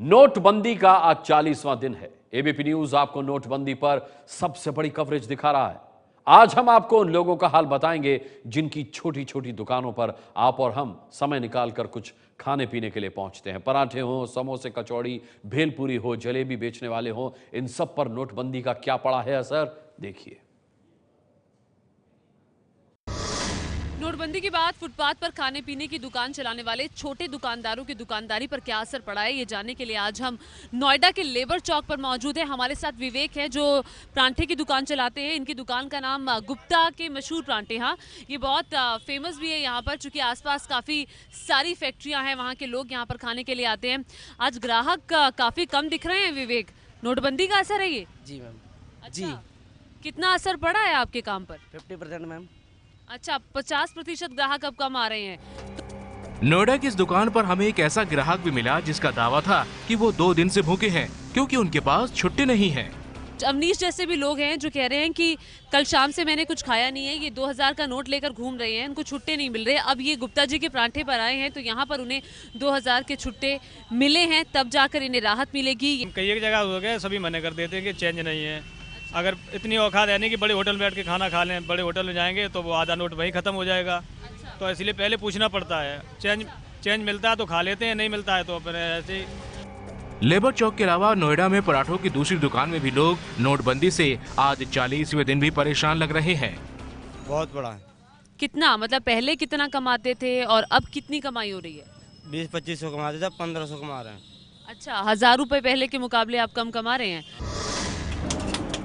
नोटबंदी का आज 40वां दिन है। एबीपी न्यूज आपको नोटबंदी पर सबसे बड़ी कवरेज दिखा रहा है। आज हम आपको उन लोगों का हाल बताएंगे जिनकी छोटी छोटी दुकानों पर आप और हम समय निकालकर कुछ खाने पीने के लिए पहुंचते हैं। पराठे हो, समोसे, कचौड़ी, भेलपूरी हो, जलेबी बेचने वाले हो, इन सब पर नोटबंदी का क्या पड़ा है असर, देखिए। नोटबंदी के बाद फुटपाथ पर खाने पीने की दुकान चलाने वाले छोटे दुकानदारों की दुकानदारी पर क्या असर पड़ा है, ये जानने के लिए आज हम नोएडा के लेबर चौक पर मौजूद हैं। हमारे साथ विवेक है जो परांठे की दुकान चलाते हैं। इनकी दुकान का नाम गुप्ता के मशहूर परांठे। हाँ, ये बहुत फेमस भी है यहाँ पर, चूंकि आसपास काफ़ी सारी फैक्ट्रियाँ हैं, वहाँ के लोग यहाँ पर खाने के लिए आते हैं। आज ग्राहक काफ़ी कम दिख रहे हैं विवेक, नोटबंदी का असर है ये? जी मैम। अच्छा, जी। कितना असर पड़ा है आपके काम पर? 50% मैम। अच्छा, 50% ग्राहक अब कम आ रहे हैं। नोएडा की इस दुकान पर हमें एक ऐसा ग्राहक भी मिला जिसका दावा था कि वो 2 दिन से भूखे हैं क्योंकि उनके पास छुट्टी नहीं है। अवनीश जैसे भी लोग हैं जो कह रहे हैं कि कल शाम से मैंने कुछ खाया नहीं है, ये 2000 का नोट लेकर घूम रहे हैं, उनको छुट्टे नहीं मिल रहे। अब ये गुप्ता जी के परांठे पर आए हैं तो यहाँ पर उन्हें 2000 के छुट्टे मिले हैं, तब जाकर इन्हें राहत मिलेगी। कई एक जगह हो गए, सभी मना कर देते हैं कि चेंज नहीं है। अगर इतनी औकात है नहीं कि बड़े होटल में बैठ के खाना खा लें, बड़े होटल में जाएंगे तो वो आधा नोट वहीं ख़त्म हो जाएगा। तो इसलिए पहले पूछना पड़ता है। चेंज मिलता है तो खा लेते हैं, नहीं मिलता है तो फिर ऐसे ही। लेबर चौक के अलावा नोएडा में पराठों की दूसरी दुकान में भी लोग नोटबंदी से आज 40वें दिन भी परेशान लग रहे हैं। बहुत बड़ा है। कितना, मतलब पहले कितना कमाते थे और अब कितनी कमाई हो रही है? 20-2500 कमाते थे, 1500 कमा रहे हैं। अच्छा, 1000 रुपए पहले के मुकाबले आप कम कमा रहे हैं।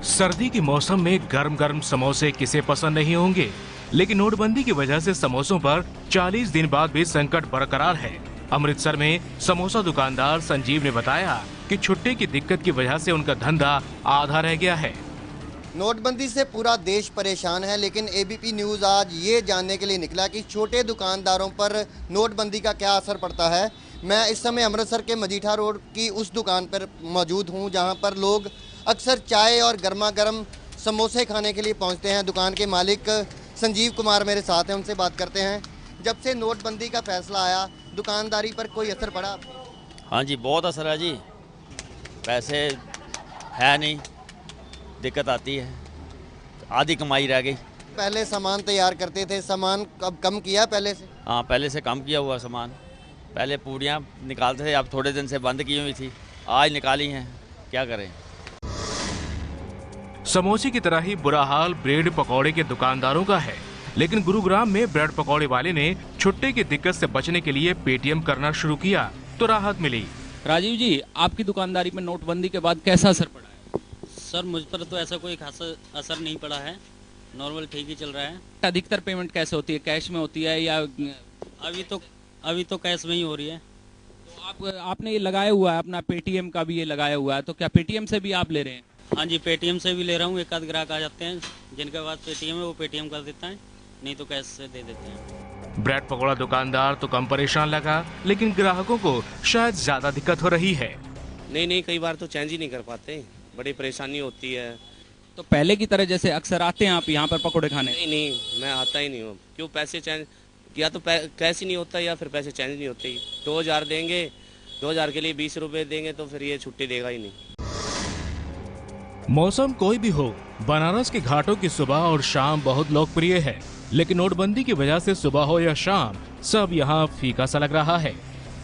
सर्दी के मौसम में गर्म गर्म समोसे किसे पसंद नहीं होंगे, लेकिन नोटबंदी की वजह से समोसों पर 40 दिन बाद भी संकट बरकरार है। अमृतसर में समोसा दुकानदार संजीव ने बताया कि छुट्टी की दिक्कत की वजह से उनका धंधा आधा रह गया है। नोटबंदी से पूरा देश परेशान है, लेकिन एबीपी न्यूज़ आज ये जानने के लिए निकला कि छोटे दुकानदारों पर नोटबंदी का क्या असर पड़ता है। मैं इस समय अमृतसर के मजीठा रोड की उस दुकान पर मौजूद हूँ जहाँ पर लोग अक्सर चाय और गर्मा गर्म समोसे खाने के लिए पहुँचते हैं। दुकान के मालिक संजीव कुमार मेरे साथ हैं, उनसे बात करते हैं। जब से नोटबंदी का फैसला आया, दुकानदारी पर कोई असर पड़ा? हाँ जी, बहुत असर है जी। पैसे है नहीं, दिक्कत आती है, आधी कमाई रह गई। पहले सामान तैयार करते थे, सामान अब कम किया पहले से? हाँ, पहले से कम किया हुआ सामान। पहले पूड़ियाँ निकालते थे, अब थोड़े दिन से बंद की हुई थी, आज निकाली हैं, क्या करें। समोसे की तरह ही बुरा हाल ब्रेड पकौड़े के दुकानदारों का है, लेकिन गुरुग्राम में ब्रेड पकौड़े वाले ने छुट्टे की दिक्कत से बचने के लिए पेटीएम करना शुरू किया तो राहत मिली। राजीव जी, आपकी दुकानदारी में नोटबंदी के बाद कैसा असर पड़ा है? सर, मुझ पर तो ऐसा कोई खास असर नहीं पड़ा है, नॉर्मल ठीक ही चल रहा है। अधिकतर पेमेंट कैसे होती है, कैश में होती है या? अभी तो कैश में ही हो रही है। तो आपने ये लगाया हुआ है अपना पेटीएम का भी ये लगाया हुआ है, तो क्या पेटीएम से भी आप ले रहे हैं? हाँ जी, पेटीएम से भी ले रहा हूँ। एक आध ग्राहक आ जाते हैं जिनके पास पेटीएम है, वो पेटीएम कर देता है, नहीं तो कैश से दे देते हैं। ब्रेड पकौड़ा दुकानदार तो कम परेशान लगा, लेकिन ग्राहकों को शायद ज्यादा दिक्कत हो रही है। नहीं, कई बार तो चेंज ही नहीं कर पाते, बड़ी परेशानी होती है। तो पहले की तरह जैसे अक्सर आते हैं आप यहाँ पर पकौड़े खाने? नहीं, मैं आता ही नहीं हूँ। क्यों, पैसे चेंज या तो कैश ही नहीं होता या फिर पैसे चेंज नहीं होते। 2000 देंगे, 2000 के लिए 20 रुपए देंगे तो फिर ये छुट्टी देगा ही नहीं। मौसम कोई भी हो, बनारस के घाटों की सुबह और शाम बहुत लोकप्रिय है, लेकिन नोटबंदी की वजह से सुबह हो या शाम सब यहाँ फीका सा लग रहा है।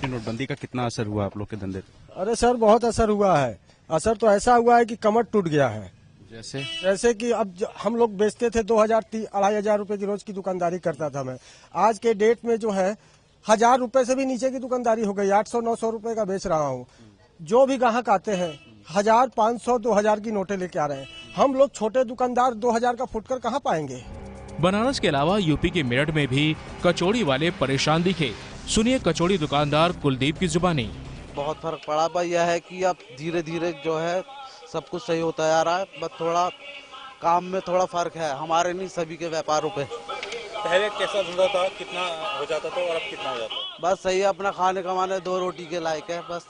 नोटबंदी का कितना असर हुआ आप लोग के धंधे? अरे सर, बहुत असर हुआ है। असर तो ऐसा हुआ है कि कमर टूट गया है। जैसे कि अब हम लोग बेचते थे 2000-2500 रुपए की रोज की दुकानदारी करता था मैं। आज के डेट में जो है 1000 रुपए से भी नीचे की दुकानदारी हो गई। 800-900 रुपए का बेच रहा हूँ। जो भी ग्राहक आते हैं 1000, 500, 2000 की नोटें लेके आ रहे हैं। हम लोग छोटे दुकानदार 2000 का फुटकर कहाँ पाएंगे। बनारस के अलावा यूपी के मेरठ में भी कचौड़ी वाले परेशान दिखे। सुनिए कचौड़ी दुकानदार कुलदीप की जुबानी। बहुत फर्क पड़ा पर यह है कि अब धीरे धीरे जो है सब कुछ सही होता जा रहा है। बस थोड़ा काम में थोड़ा फर्क है, हमारे नहीं सभी के व्यापारों पे। पहले कैसा धंधा था, कितना हो जाता था और अब कितना हो जाता है? बस सही है, अपना खाने कमाने 2 रोटी के लायक है बस।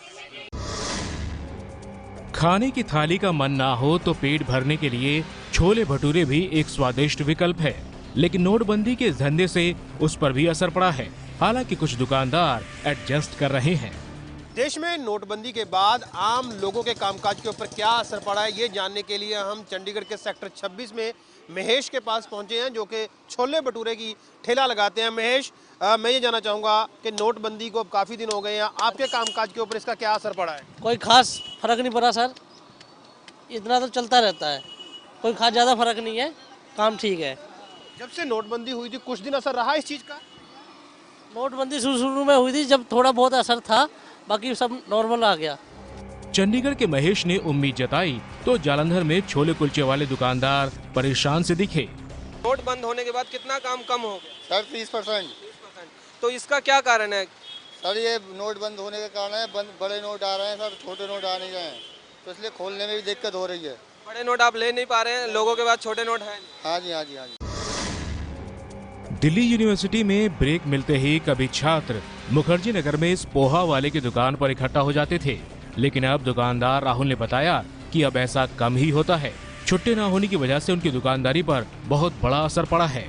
खाने की थाली का मन ना हो तो पेट भरने के लिए छोले भटूरे भी एक स्वादिष्ट विकल्प है, लेकिन नोटबंदी के इस धंधे से उस पर भी असर पड़ा है। हालांकि कुछ दुकानदार एडजस्ट कर रहे हैं। देश में नोटबंदी के बाद आम लोगों के कामकाज के ऊपर क्या असर पड़ा है, ये जानने के लिए हम चंडीगढ़ के सेक्टर 26 में महेश के पास पहुंचे हैं, जो कि छोले भटूरे की ठेला लगाते हैं। महेश, मैं ये जानना चाहूँगा कि नोटबंदी को अब काफ़ी दिन हो गए हैं, आपके कामकाज के ऊपर इसका क्या असर पड़ा है? कोई खास फर्क नहीं पड़ा सर, इतना तो चलता रहता है, कोई खास ज़्यादा फर्क नहीं है, काम ठीक है। जब से नोटबंदी हुई थी कुछ दिन असर रहा इस चीज़ का? नोटबंदी शुरू में हुई थी जब थोड़ा बहुत असर था, बाकी सब नॉर्मल आ गया। चंडीगढ़ के महेश ने उम्मीद जताई तो जालंधर में छोले कुलचे वाले दुकानदार परेशान से दिखे। नोट बंद होने के बाद कितना काम कम हो गया? सर 30%। तो इसका क्या कारण है? सर ये नोट बंद होने के कारण है, बड़े नोट आ रहे हैं सर, छोटे नोट आ नहीं रहे हैं, तो इसलिए खोलने में भी दिक्कत हो रही है। बड़े नोट आप ले नहीं पा रहे हैं, लोगों के पास छोटे नोट हैं। हाँ जी, हाँ जी, हाँ जी। दिल्ली यूनिवर्सिटी में ब्रेक मिलते ही कभी छात्र मुखर्जी नगर में इस पोहा वाले की दुकान पर इकट्ठा हो जाते थे, लेकिन अब दुकानदार राहुल ने बताया कि अब ऐसा कम ही होता है। छुट्टी न होने की वजह से उनकी दुकानदारी पर बहुत बड़ा असर पड़ा है।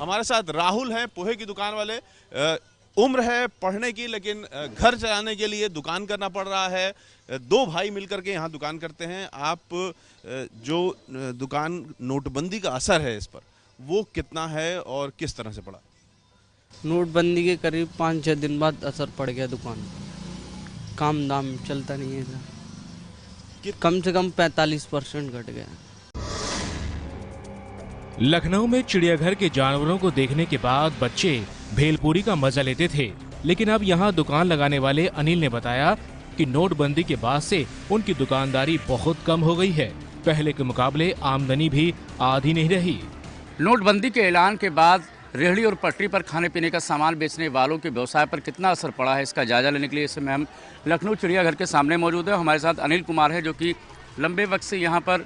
हमारे साथ राहुल हैं, पोहे की दुकान वाले। उम्र है पढ़ने की, लेकिन घर चलाने के लिए दुकान करना पड़ रहा है। दो भाई मिलकर के यहाँ दुकान करते हैं। आप जो दुकान नोटबंदी का असर है इस पर, वो कितना है और किस तरह से पड़ा? नोटबंदी के करीब 5-6 दिन बाद असर पड़ गया दुकान, काम दाम चलता नहीं है सर, कम से कम 45% घट गया। लखनऊ में चिड़ियाघर के जानवरों को देखने के बाद बच्चे भेलपूरी का मजा लेते थे, लेकिन अब यहाँ दुकान लगाने वाले अनिल ने बताया कि नोटबंदी के बाद से उनकी दुकानदारी बहुत कम हो गई है। पहले के मुकाबले आमदनी भी आधी नहीं रही। नोटबंदी के ऐलान के बाद रेहड़ी और पटरी पर खाने पीने का सामान बेचने वालों के व्यवसाय पर कितना असर पड़ा है, इसका जायजा लेने के लिए इस समय हम लखनऊ चिड़ियाघर के सामने मौजूद है। हमारे साथ अनिल कुमार है, जो कि लंबे वक्त से यहाँ पर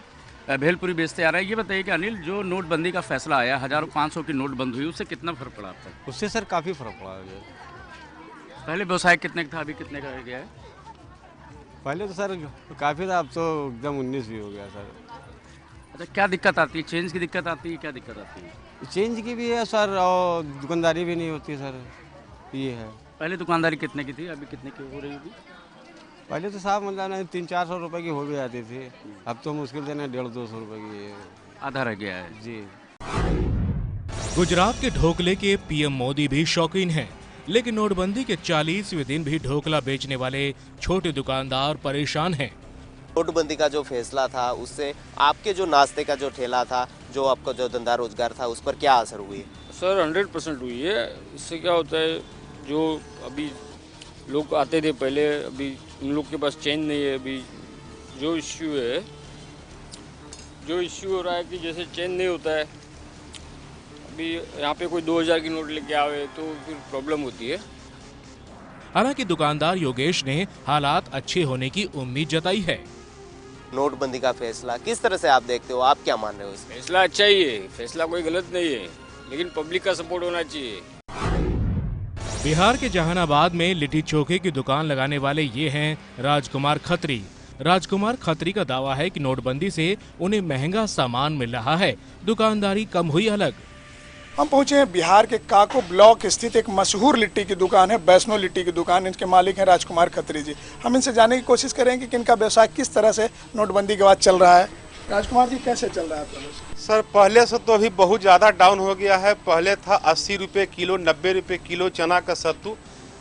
भेलपुरी बेचते आ रहे हैं। ये बताइए कि अनिल, जो नोटबंदी का फैसला आया, 1500 की नोट बंद हुई, उससे कितना फर्क पड़ा आपको? उससे सर काफ़ी फर्क पड़ा है। पहले व्यवसाय कितने का था, अभी कितने का हो गया है? पहले तो सर काफ़ी था, अब तो एकदम 19 भी हो गया सर। अच्छा, क्या दिक्कत आती है? चेंज की दिक्कत आती है? क्या दिक्कत आती है? चेंज की भी है सर, और दुकानदारी भी नहीं होती सर, ये है। पहले दुकानदारी कितने की थी, अभी कितने की हो रही होगी? पहले तो साहब मतलब ना 300-400 रुपए की हो भी आती थी, अब तो मुश्किल से ना 150-200 रुपए की आधा रह गया है जी। गुजरात के ढोकले के पीएम मोदी भी शौकीन हैं, लेकिन नोटबंदी के 40वें दिन भी ढोकला बेचने वाले छोटे दुकानदार परेशान हैं। नोटबंदी का जो फैसला था, उससे आपके जो नाश्ते का जो ठेला था, जो आपका जो धंधा रोजगार था, उस पर क्या असर हुई? सर 100% हुई है। इससे क्या होता है, जो अभी लोग आते थे पहले, अभी उन लोग के पास चेंज नहीं है। अभी जो इश्यू हो रहा है कि जैसे चेंज नहीं होता है, अभी यहाँ पे कोई 2000 की नोट लेके आवे तो फिर प्रॉब्लम होती है। हालांकि दुकानदार योगेश ने हालात अच्छे होने की उम्मीद जताई है। नोटबंदी का फैसला किस तरह से आप देखते हो, आप क्या मान रहे हो? इस फैसला अच्छा ही है, फैसला कोई गलत नहीं है, लेकिन पब्लिक का सपोर्ट होना चाहिए। बिहार के जहानाबाद में लिट्टी चोखे की दुकान लगाने वाले ये हैं राजकुमार खत्री। राजकुमार खत्री का दावा है कि नोटबंदी से उन्हें महंगा सामान मिल रहा है, दुकानदारी कम हुई अलग। हम पहुंचे हैं बिहार के काको ब्लॉक स्थित एक मशहूर लिट्टी की दुकान है, वैष्णो लिट्टी की दुकान। इनके मालिक हैं राजकुमार खत्री जी। हम इनसे जानने की कोशिश करेंगे कि इनका व्यवसाय किस तरह से नोटबंदी के बाद चल रहा है। राजकुमार जी, कैसे चल रहा है आपका व्यवसाय? सर पहले से तो अभी बहुत ज़्यादा डाउन हो गया है। पहले था 80 रुपये किलो, 90 रुपये किलो चना का सत्तू,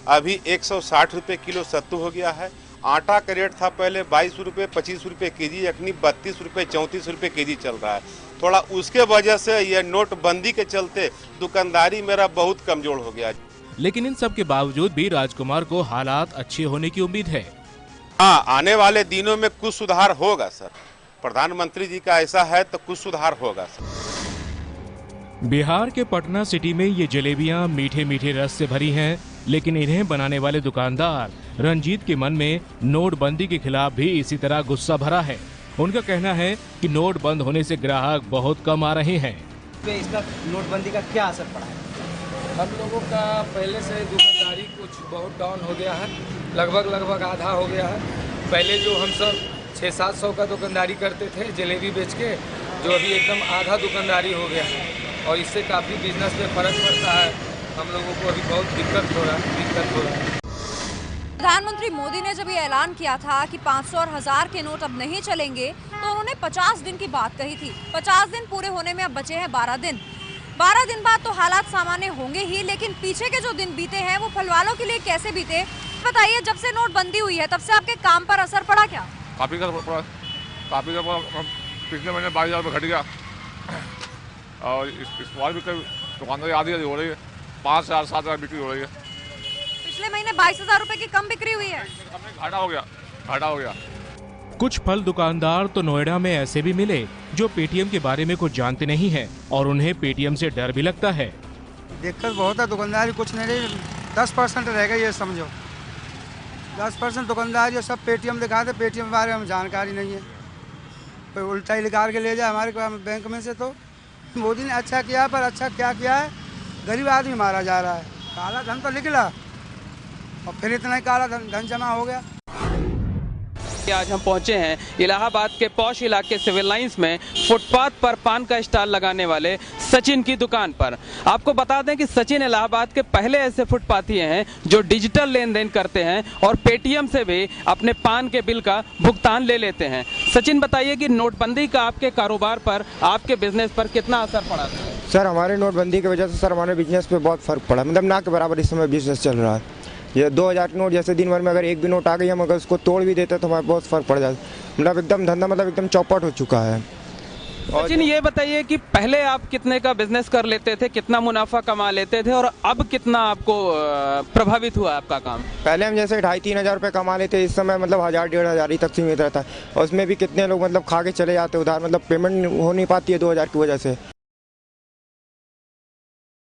अभी 160 रुपये किलो सत्तू हो गया है। आटा का रेट था पहले 22 रुपये 25 रुपये केजी, अखनी 32 रुपये 34 रुपये केजी चल रहा है। थोड़ा उसके वजह से ये नोटबंदी के चलते दुकानदारी मेरा बहुत कमजोर हो गया। लेकिन इन सब के बावजूद भी राजकुमार को हालात अच्छे होने की उम्मीद है। हाँ, आने वाले दिनों में कुछ सुधार होगा सर। प्रधानमंत्री जी का ऐसा है तो कुछ सुधार होगा सर। बिहार के पटना सिटी में ये जलेबियां मीठे मीठे रस से भरी हैं, लेकिन इन्हें बनाने वाले दुकानदार रंजीत के मन में नोटबंदी के खिलाफ भी इसी तरह गुस्सा भरा है। उनका कहना है कि नोट बंद होने से ग्राहक बहुत कम आ रहे हैं। इसका नोटबंदी का क्या असर पड़ा है? हम लोगों का पहले से दुकानदारी कुछ बहुत डाउन हो गया है, लगभग आधा हो गया है। पहले जो हम सब 600-700 का दुकानदारी करते थे जलेबी बेच के, जो अभी एकदम आधा दुकानदारी हो गया है, और इससे काफ़ी बिजनेस में फ़र्क पड़ता है। हम लोगों को अभी बहुत दिक्कत हो रहा है। प्रधानमंत्री मोदी ने जब ये ऐलान किया था कि 500 और 1000 के नोट अब नहीं चलेंगे, तो उन्होंने 50 दिन की बात कही थी। 50 दिन पूरे होने में अब बचे हैं 12 दिन। 12 दिन बाद तो हालात सामान्य होंगे ही, लेकिन पीछे के जो दिन बीते हैं वो फल वालों के लिए कैसे बीते, बताइए। जब से नोटबंदी हुई है तब से आपके काम पर असर पड़ा क्या? काफी पिछले महीने 22,000 रुपये घट गया और इस बार भी दुकानदारी आधी हो रही है, 5,000 7,000 बिक्री हो रही है। पिछले महीने 22,000 रुपए की कम बिक्री हुई है। घाटा हो गया। कुछ फल दुकानदार तो नोएडा में ऐसे भी मिले जो पेटीएम के बारे में कुछ जानते नहीं है और उन्हें पेटीएम से डर भी लगता है। दिक्कत बहुत है, दुकानदारी कुछ नहीं रही, 10% रह गई, ये समझो 10% दुकानदारी सब पेटीएम दिखाते, पेटीएम के बारे में जानकारी नहीं है, कोई उल्टा ही निकाल के ले जाए हमारे बैंक में से। तो मोदी ने अच्छा किया, पर अच्छा क्या किया है, गरीब आदमी मारा जा रहा है। काला धन तो निकला और फिर इतना ही काला धन जमा हो गया। आज हम पहुंचे हैं इलाहाबाद के पौश इलाके सिविल लाइंस में फुटपाथ पर पान का स्टॉल लगाने वाले सचिन की दुकान पर। आपको बता दें कि सचिन इलाहाबाद के पहले ऐसे फुटपाथी हैं जो डिजिटल लेन देन करते हैं और पेटीएम से भी अपने पान के बिल का भुगतान ले लेते हैं। सचिन, बताइए कि नोटबंदी का आपके कारोबार पर, आपके बिजनेस पर कितना असर पड़ा? सर, हमारे नोटबंदी की वजह से सर हमारे बिजनेस पे बहुत फर्क पड़ा, मतलब ना के बराबर इस समय बिजनेस चल रहा है। ये 2000 के नोट जैसे दिन भर में अगर एक भी नोट आ गई, हम अगर उसको तोड़ भी देते तो हमारे बहुत फर्क पड़ जाता, मतलब एकदम धंधा मतलब एकदम चौपट हो चुका है। सचिन, ये बताइए कि पहले आप कितने का बिजनेस कर लेते थे, कितना मुनाफा कमा लेते थे और अब कितना आपको प्रभावित हुआ आपका काम? पहले हम जैसे 2,500-3 हज़ार रुपये कमा लेते, इस समय मतलब 1,000-1,500 ही तक सीमित रहता है और उसमें भी कितने लोग मतलब खा के चले जाते उधार, मतलब पेमेंट हो नहीं पाती है 2000 की वजह से।